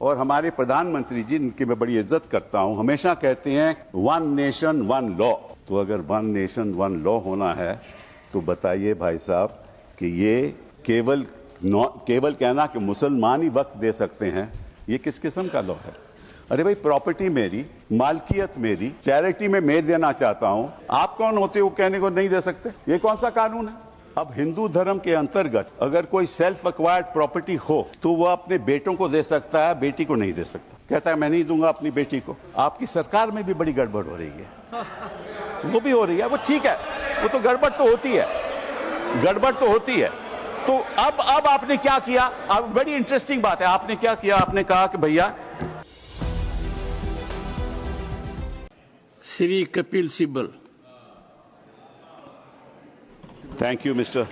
और हमारे प्रधानमंत्री जी, इनकी मैं बड़ी इज्जत करता हूं, हमेशा कहते हैं वन नेशन वन लॉ। तो अगर वन नेशन वन लॉ होना है तो बताइए भाई साहब कि ये केवल कहना कि मुसलमान ही वक्फ दे सकते हैं, ये किस किस्म का लॉ है? अरे भाई, प्रॉपर्टी मेरी, मालकियत मेरी, चैरिटी में मैं देना चाहता हूं, आप कौन होते हो कहने को नहीं दे सकते? ये कौन सा कानून है? अब हिंदू धर्म के अंतर्गत अगर कोई सेल्फ एक्वायर्ड प्रॉपर्टी हो तो वो अपने बेटों को दे सकता है, बेटी को नहीं दे सकता। कहता है मैं नहीं दूंगा अपनी बेटी को। आपकी सरकार में भी बड़ी गड़बड़ हो रही है, वो भी हो रही है, वो ठीक है, वो तो गड़बड़ तो होती है, गड़बड़ तो होती है। तो अब आपने क्या किया? अब बड़ी इंटरेस्टिंग बात है, आपने क्या किया? आपने कहा कि भैया Shri Kapil Sibal. Thank you, Mr.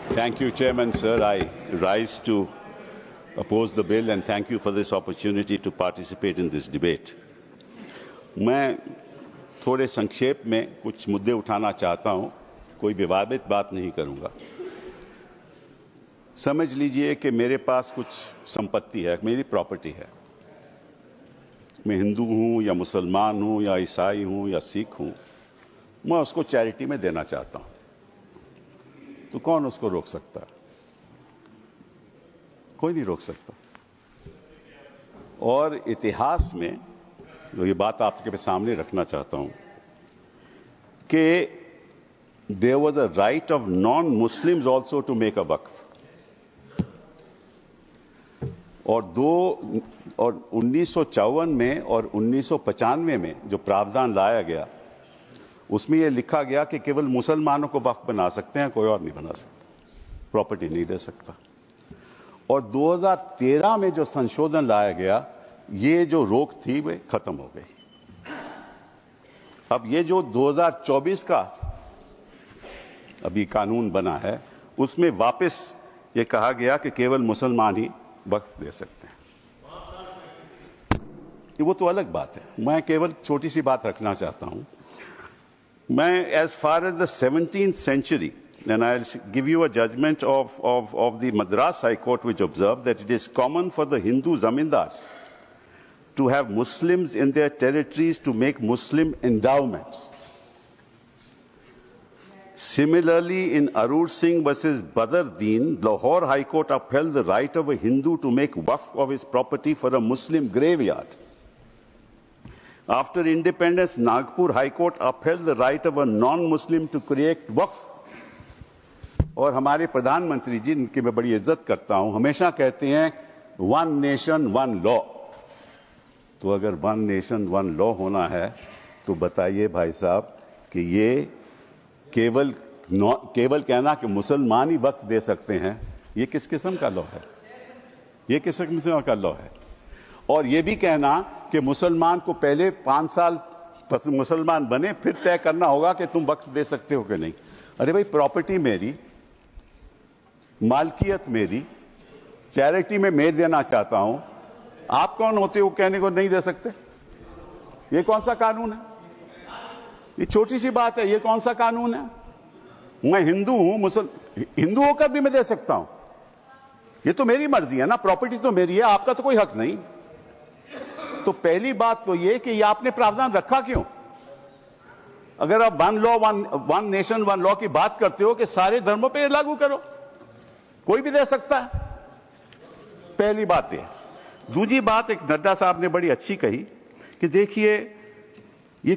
Thank you, Chairman, sir. I rise to oppose the bill and thank you for this opportunity to participate in this debate. मैं थोड़े संक्षेप में कुछ मुद्दे उठाना चाहता हूं, कोई विवादित बात नहीं करूंगा। समझ लीजिए कि मेरे पास कुछ संपत्ति है, मेरी प्रॉपर्टी है। मैं हिंदू हूं या मुसलमान हूं या ईसाई हूं या सिख हूं, मैं उसको चैरिटी में देना चाहता हूं, तो कौन उसको रोक सकता है? कोई नहीं रोक सकता। और इतिहास में जो ये बात आपके सामने रखना चाहता हूं कि there was a right of non Muslims also to make a waqf. और 1954 में और 1995 में जो प्रावधान लाया गया उसमें यह लिखा गया कि केवल मुसलमानों को वक्फ बना सकते हैं, कोई और नहीं बना सकता, प्रॉपर्टी नहीं दे सकता। और 2013 में जो संशोधन लाया गया, ये जो रोक थी वे खत्म हो गई। अब ये जो 2024 का अभी कानून बना है, उसमें वापस ये कहा गया कि केवल मुसलमान ही वक्फ दे सकते हैं। वो तो अलग बात है, मैं केवल छोटी सी बात रखना चाहता हूं। मैं as far as the 17th century, and I'll give you a judgment of the Madras High Court, which observed that it is common for the Hindu zamindars to have Muslims in their territories to make Muslim endowments. Similarly, in Arur Singh versus Badr Deen, Lahore High Court upheld the right of a Hindu to make waqf of his property for a Muslim graveyard. After independence, Nagpur High Court upheld the right of a non-Muslim to create waqf. और हमारे प्रधानमंत्री जी, इनकी मैं बड़ी इज्जत करता हूं, हमेशा कहते हैं वन नेशन वन लॉ। तो अगर वन नेशन वन लॉ होना है तो बताइए भाई साहब कि ये केवल कहना कि मुसलमान ही वक्फ दे सकते हैं, ये किस किस्म का लॉ है? ये किस किस्म का लॉ है? और ये भी कहना कि मुसलमान को पहले 5 साल मुसलमान बने फिर तय करना होगा कि तुम वक्फ दे सकते हो कि नहीं। अरे भाई, प्रॉपर्टी मेरी, मालकियत मेरी, चैरिटी में मैं देना चाहता हूं, आप कौन होते हो कहने को नहीं दे सकते? ये कौन सा कानून है? ये छोटी सी बात है, ये कौन सा कानून है? मैं हिंदू हूं, हिंदू होकर भी मैं दे सकता हूं, ये तो मेरी मर्जी है ना, प्रॉपर्टी तो मेरी है, आपका तो कोई हक नहीं। तो पहली बात तो ये कि ये आपने प्रावधान रखा क्यों? अगर आप वन नेशन वन लॉ की बात करते हो कि सारे धर्मों पे लागू करो, कोई भी दे सकता है। पहली बात ये। दूसरी बात, एक नड्डा साहब ने बड़ी अच्छी कही कि देखिए ये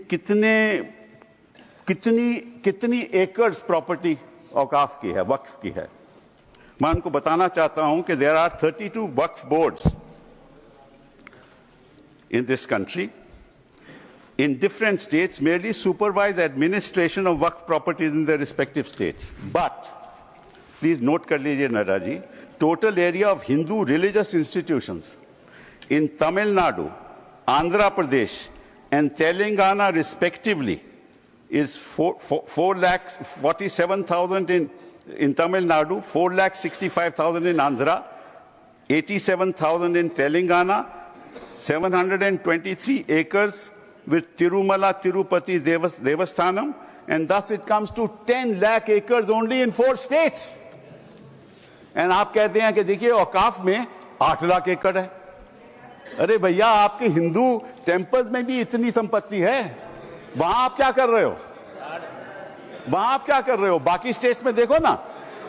कितनी एकर्स प्रॉपर्टी औकाफ की है, वक्फ की है। मैं उनको बताना चाहता हूं कि there are 32 Waqf boards in this country in different states merely supervise administration of waqf properties in their respective states. But please note kar lijiye Nada ji, total area of Hindu religious institutions in Tamil Nadu, Andhra Pradesh and Telangana respectively is 4,47,000 in Tamil Nadu, 4,65,000 in Andhra, 87,000 in Telangana, 723 acres with Tirumala Tirupati Devasthanam, and thus it comes to 10 lakh acres only in 4 states. And आप कहते हैं कि देखिए औकाफ में 8 लाख एकड़ है। अरे भैया, आपके हिंदू टेम्पल्स में भी इतनी संपत्ति है, वहां आप क्या कर रहे हो? वहां आप क्या कर रहे हो? बाकी स्टेट्स में देखो ना।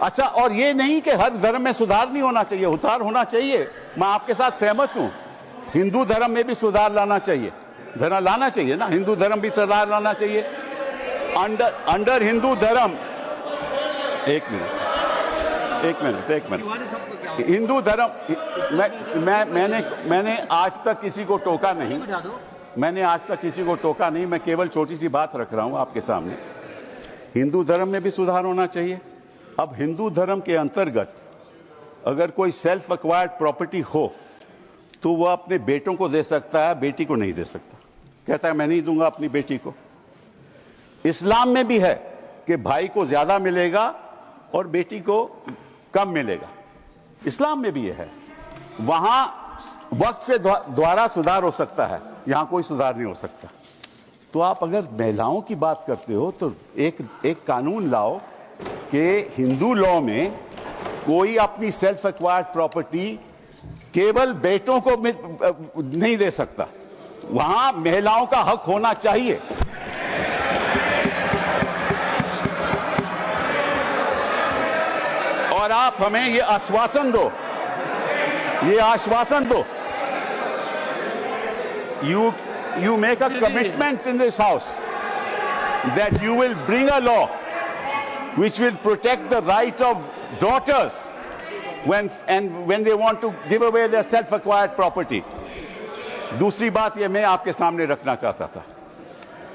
अच्छा, और ये नहीं कि हर धर्म में सुधार नहीं होना चाहिए, सुधार होना चाहिए, मैं आपके साथ सहमत हूं। हिंदू धर्म में भी सुधार लाना चाहिए, लाना चाहिए ना, हिंदू धर्म भी सुधार लाना चाहिए। अंडर हिंदू धर्म, एक मिनट, हिंदू धर्म, मैंने आज तक किसी को टोका नहीं, मैं केवल छोटी सी बात रख रहा हूं आपके सामने। हिंदू धर्म में भी सुधार होना चाहिए। अब हिंदू धर्म के अंतर्गत अगर कोई सेल्फ एक्वायर्ड प्रॉपर्टी हो तो वह अपने बेटों को दे सकता है, बेटी को नहीं दे सकता। कहता है मैं नहीं दूंगा अपनी बेटी को। इस्लाम में भी है कि भाई को ज्यादा मिलेगा और बेटी को कम मिलेगा, इस्लाम में भी ये है। वहां वक्त से द्वारा सुधार हो सकता है, यहां कोई सुधार नहीं हो सकता। तो आप अगर महिलाओं की बात करते हो तो एक कानून लाओ कि हिंदू लॉ में कोई अपनी सेल्फ एक्वायर्ड प्रॉपर्टी केवल बेटों को नहीं दे सकता, वहां महिलाओं का हक होना चाहिए। और आप हमें ये आश्वासन दो, you make a commitment in this house that you will bring a law which will protect the right of daughters when they want to give away their self-acquired property. दूसरी बात ये मैं आपके सामने रखना चाहता था।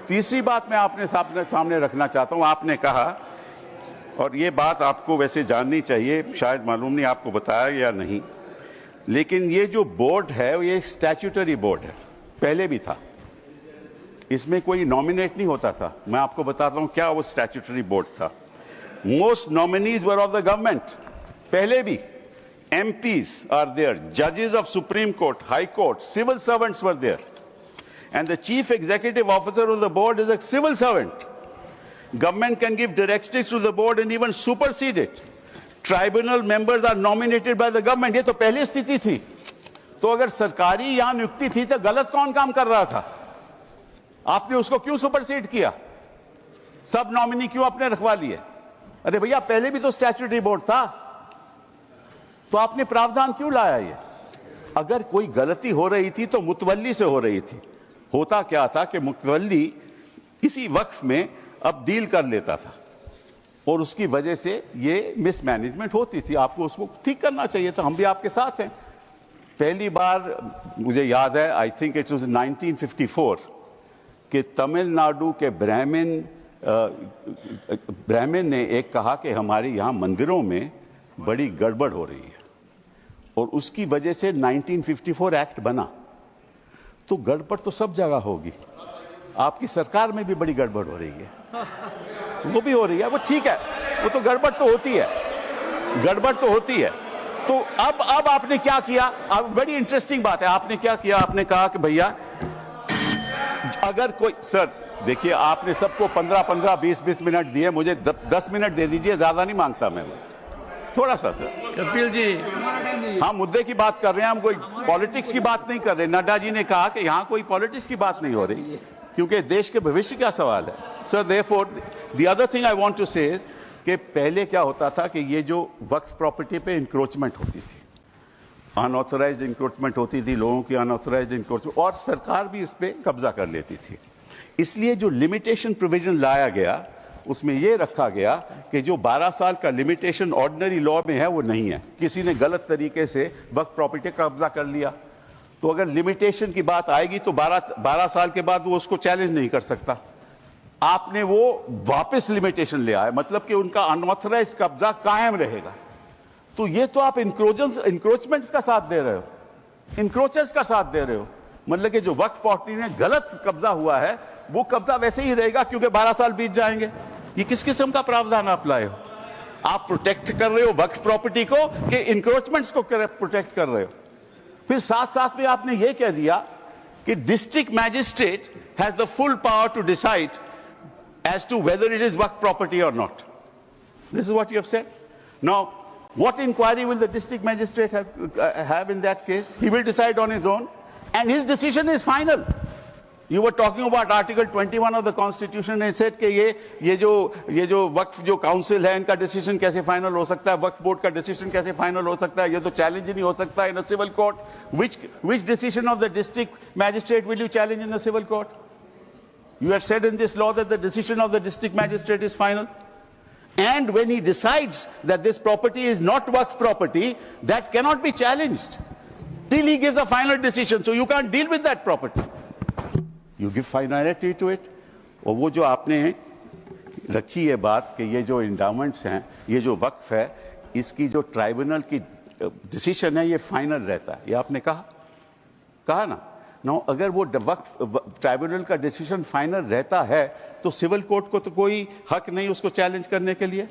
तीसरी बात मैं आपने सामने रखना चाहता हूं। आपने कहा, और ये बात आपको वैसे जाननी चाहिए, शायद मालूम नहीं आपको बताया या नहीं, लेकिन ये जो बोर्ड है ये स्टैट्यूटरी बोर्ड है, पहले भी था, इसमें कोई नॉमिनेट नहीं होता था। मैं आपको बताता हूं क्या वो स्टैट्यूटरी बोर्ड था। Most nominees were of the government, पहले भी। MPs are there, judges of Supreme Court, High Court, civil servants were there, and the chief executive officer of the board is a civil servant. Government can give directives to the board and even supersede it. Tribunal members are nominated by the government. ये तो पहले स्थिति थी। तो अगर सरकारी यहां नियुक्ति थी तो गलत कौन काम कर रहा था? आपने उसको क्यों सुपरसीड किया? सब नॉमिनी क्यों आपने रखवा लिए? अरे भैया, पहले भी तो स्टैट्यूटरी बोर्ड था, तो आपने प्रावधान क्यों लाया? ये अगर कोई गलती हो रही थी तो मुतवल्ली से हो रही थी। होता क्या था कि मुतवल्ली इसी वक्फ में अब डील कर लेता था और उसकी वजह से ये मिसमैनेजमेंट होती थी। आपको उसको ठीक करना चाहिए था। हम भी आपके साथ हैं। पहली बार मुझे याद है, आई थिंक इट वाज 1954, कि तमिलनाडु के ब्राह्मण ने एक कहा कि हमारे यहाँ मंदिरों में बड़ी गड़बड़ हो रही है, और उसकी वजह से 1954 एक्ट बना। तो गड़बड़ तो सब जगह होगी, आपकी सरकार में भी बड़ी गड़बड़ हो रही है, वो भी हो रही है, वो ठीक है, वो तो गड़बड़ तो होती है, तो अब आपने क्या किया? अब बड़ी इंटरेस्टिंग बात है, आपने क्या किया? आपने कहा कि भैया अगर कोई, सर देखिए, आपने सबको 15-15, 20-20 मिनट दिए, मुझे 10 मिनट दे दीजिए, ज्यादा नहीं मांगता मैं, थोड़ा सा। सर कपिल जी, हाँ, मुद्दे की बात कर रहे हैं हम, कोई पॉलिटिक्स की बात नहीं कर रहे। नड्डा जी ने कहा कि यहाँ कोई पॉलिटिक्स की बात नहीं हो रही, क्योंकि देश के भविष्य का सवाल है। Sir therefore the other thing I want to say कि पहले क्या होता था कि ये जो वक्फ प्रॉपर्टी पे इंक्रोचमेंट होती थी, अनऑथराइज्ड इंक्रोचमेंट होती थी, लोगों की अनऑथराइज्ड इंक्रोचमेंट, और सरकार भी इस पे कब्जा कर लेती थी। इसलिए जो लिमिटेशन प्रोविजन लाया गया उसमें यह रखा गया कि जो 12 साल का लिमिटेशन ऑर्डिनरी लॉ में है वो नहीं है। किसी ने गलत तरीके से वक्फ प्रॉपर्टी का कब्जा कर लिया तो अगर लिमिटेशन की बात आएगी तो 12 साल के बाद वो उसको चैलेंज नहीं कर सकता। आपने वो वापस लिमिटेशन ले आए, मतलब कि उनका अनऑथराइज्ड कब्जा कायम रहेगा। तो ये तो आप इंक्रोचमेंट्स का साथ दे रहे हो, इंक्रोचर्स का साथ दे रहे हो। मतलब कि जो वक्फ प्रॉपर्टी में गलत कब्जा हुआ है वो कब्जा वैसे ही रहेगा, क्योंकि 12 साल बीत जाएंगे। ये किस किस्म का प्रावधान आप लाए हो? आप प्रोटेक्ट कर रहे हो वक्फ प्रॉपर्टी को कि इंक्रोचमेंट्स को प्रोटेक्ट कर रहे हो? फिर साथ साथ में आपने ये कह दिया कि district magistrate has the full power to decide as to whether it is work property or not. This is what you have said. Now, what inquiry will the district magistrate have in that case? He will decide on his own. and his decision is final. You were talking about Article 21 of the Constitution and said कि ये जो वक्फ जो council है इनका decision कैसे final हो सकता है, वक्फ बोर्ड का डिसीजन कैसे फाइनल हो सकता है, ये तो चैलेंज ही नहीं हो सकता in a civil court. Which decision of the district magistrate will you challenge in a civil court? You have said in this law that the decision of the district magistrate is final. And when he decides that this property is not waqf property, that cannot be challenged till he gives a final decision. So you can't deal with that property. You give finality to it. और वो जो आपने रखी है बात कि ये जो इंडाउमेंट्स हैं, ये जो वक्फ है, इसकी जो ट्राइब्यूनल की डिसीजन है ये फाइनल रहता है, ये आपने कहा ना. ना अगर वो वक्फ ट्राइब्यूनल का डिसीजन फाइनल रहता है तो सिविल कोर्ट को तो कोई हक नहीं उसको चैलेंज करने के लिए.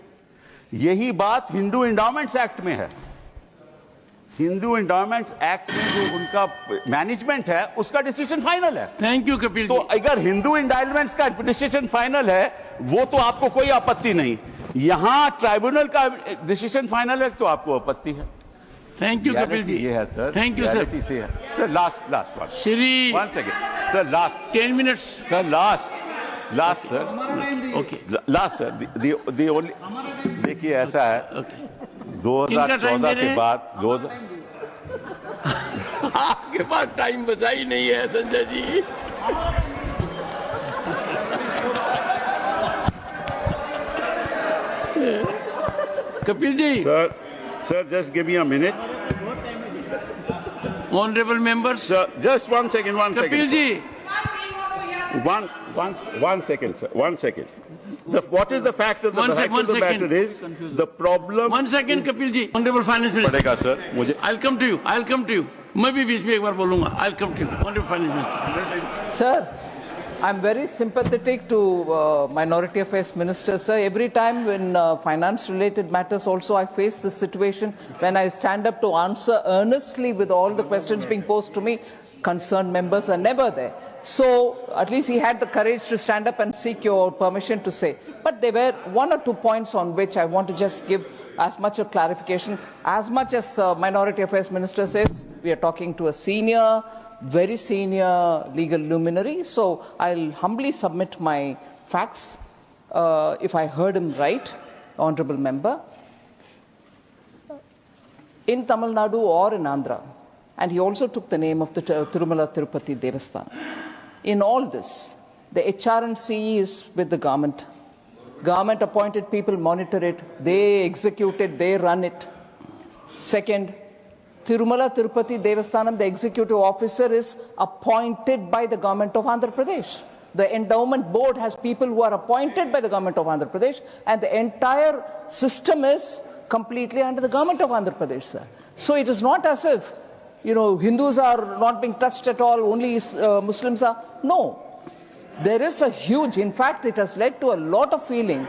यही बात हिंदू इंडाउमेंट्स एक्ट में है. हिंदू इंडाउमेंट्स एक्ट में जो उनका मैनेजमेंट है उसका डिसीजन फाइनल है. Thank you Kapil. तो अगर हिंदू इंडाउमेंट्स का डिसीजन फाइनल है वो तो आपको कोई आपत्ति नहीं. यहां ट्राइब्यूनल का डिसीजन फाइनल है तो आपको आपत्ति है. Thank you Kapil ji. ये है sir. Thank you sir. Sir last one. Shri 1 second sir. Last 10 minutes sir. Last sir. Okay last sir. The only देखिए ऐसा है 2014 के बाद आपके पास टाइम बचा ही नहीं है Sanjay ji. Kapil ji. Sir, just give me a minute. Honorable members. Sir, just one second. Kapil ji. One second, sir. 1 second. What is the fact of the matter is the problem. 1 second, Kapil ji. Honorable Finance Minister. पड़ेगा sir मुझे. I'll come to you. मैं भी बीच में एक बार बोलूंगा. I'll come to you. Honorable Finance Minister. Sir, I'm very sympathetic to Minority Affairs Minister, sir. Every time when finance-related matters also I face this situation, when I stand up to answer earnestly with all the questions being posed to me, concerned members are never there. So at least he had the courage to stand up and seek your permission to say. But there were 1 or 2 points on which I want to just give as much a clarification. As much as Minority Affairs Minister says, we are talking to a senior, very senior legal luminary. So I'll humbly submit my facts. If I heard him right, Honorable Member, in Tamil Nadu or in Andhra, and he also took the name of the Tirumala Tirupati Devasthanam. In all this, the HRNC is with the government. Government appointed people monitor it, they execute it, they run it. Second, Tirumala Tirupati Devasthanam, the executive officer, is appointed by the government of Andhra Pradesh. The endowment board has people who are appointed by the government of Andhra Pradesh, and the entire system is completely under the government of Andhra Pradesh, sir. So it is not as if, Hindus are not being touched at all, only Muslims are. No. There is a huge, in fact, it has led to a lot of feeling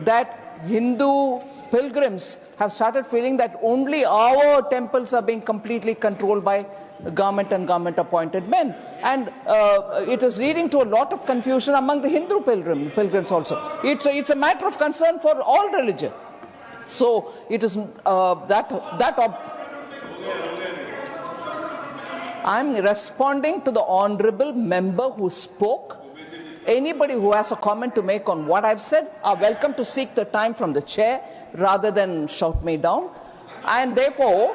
that Hindu pilgrims have started feeling that only our temples are being completely controlled by government and government-appointed men. And it is leading to a lot of confusion among the Hindu pilgrims also. It's a matter of concern for all religion. So it is I'm responding to the honorable member who spoke. Anybody who has a comment to make on what I've said are welcome to seek the time from the chair rather than shout me down. And therefore,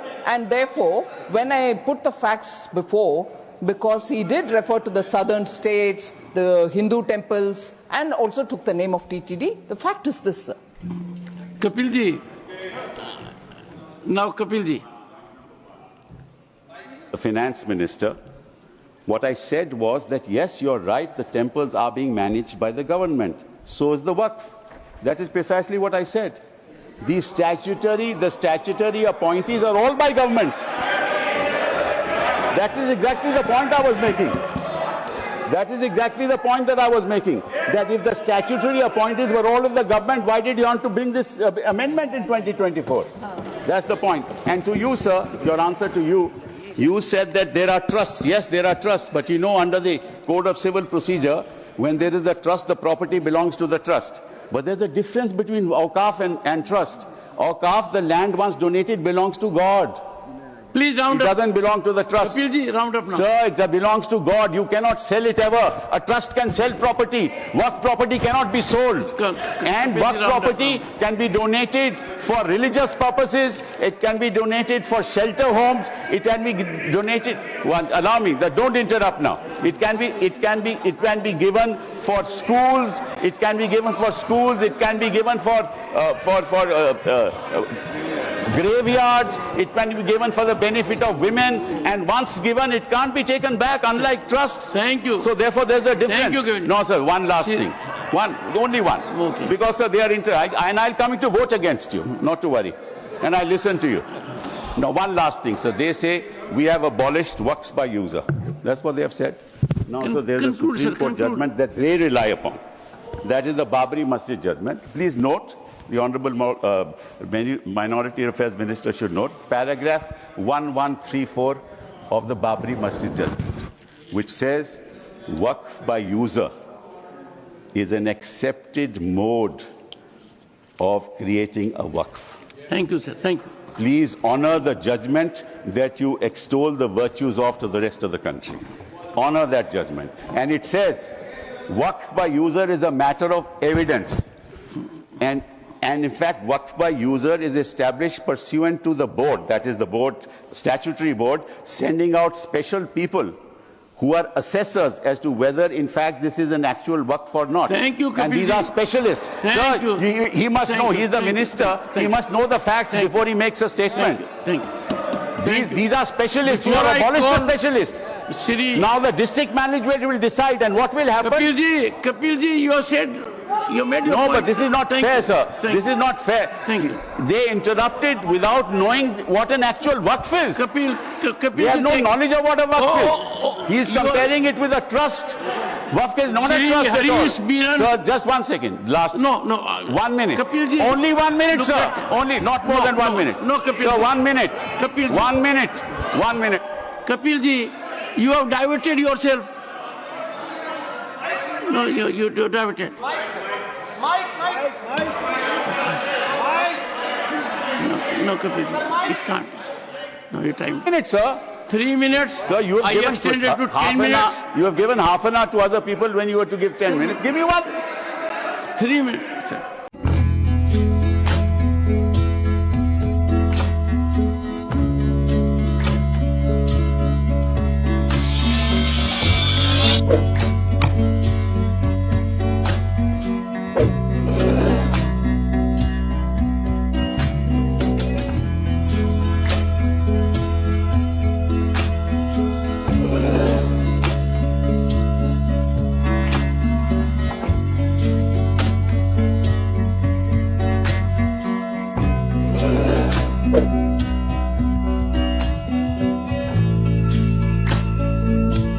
when I put the facts before, because he did refer to the southern states, the Hindu temples, and also took the name of TTD, the fact is this, sir. Kapil ji. Now, Kapil ji. The finance minister, what I said was that yes, you're right, the temples are being managed by the government. So is the Waqf. That is precisely what I said. The statutory appointees are all by government. That is exactly the point I was making. That is exactly the point that I was making. That if the statutory appointees were all of the government, why did you want to bring this amendment in 2024? That's the point. And to you, sir, your answer to you, you said that there are trusts. Yes, there are trusts. But under the Code of Civil Procedure, when there is a trust, the property belongs to the trust. But there's a difference between Awqaf and trust. Awqaf, the land once donated, belongs to God. Please round It up. doesn't belong to the trust. Kapil ji, round up now. Sir, it belongs to God. You cannot sell it ever. A trust can sell property. Waqf property cannot be sold. And Kapil ji, waqf round up property can be donated for religious purposes. It can be donated for shelter homes. It can be donated. Allow me. Don't interrupt now. It can be given for schools. It can be given for schools. It can be given for graveyards. It can be given for the benefit of women, and once given, it can't be taken back, unlike trusts. Thank you. So therefore, there's a difference. Thank you, Govind. No, sir. One last thing. Only one. Okay. Because sir, they are and I'll come to vote against you. Not to worry. And I listen to you. Now, one last thing, sir. They say we have abolished waqfs by user. That's what they have said. Now, so there's a conclude, Supreme sir, Court conclude. judgment that they rely upon. That is the Babri Masjid judgment. Please note. The Honorable Minority Affairs Minister should note paragraph 1134 of the Babri Masjid judgment, which says waqf by user is an accepted mode of creating a waqf. Thank you, sir. Thank you. Please honor the judgment that you extol the virtues of to the rest of the country. Honor that judgment. And it says waqf by user is a matter of evidence. And in fact, waqf by user is established pursuant to the board, that is the board, statutory board, sending out special people who are assessors as to whether, in fact, this is an actual waqf or not. Thank you, Kapil And these ji. are specialists. Thank you. He must Thank know. you. He's the Thank you. minister. Thank He you. must know the facts Thank you. before he makes a statement. Thank you. Thank you. These are specialists. You Before are I abolished call- the specialists. Shri Now the district management will decide, and what will happen? Kapil ji, you have said, you made your No, point. but this is not Thank fair, you. sir. Thank This you. is not fair. Thank you. They interrupted without knowing what an actual waqf is. Kapil They have ji, no thank- knowledge of what a waqf Oh, is. He is you are- comparing it with a trust. Waqf is not Shri a trust at all. Harish Biran- Sir, just 1 second. Last. No. 1 minute. Kapil ji. Only 1 minute, Look sir. at- Only, not more No, than 1 no, minute. no, Kapil Sir, ji. 1 minute. Kapil ji. 1 minute. 1 minute. Kapil ji, you have diverted yourself. No, you diverted. No, Kapil ji, it can't. No, your time. Minute, sir. 3 minutes. Sir, you have I given extended to half 10 an minutes. hour. You have given half an hour to other people when you were to give 10 minutes. Give me one. 3 minutes. Sir. Thank you.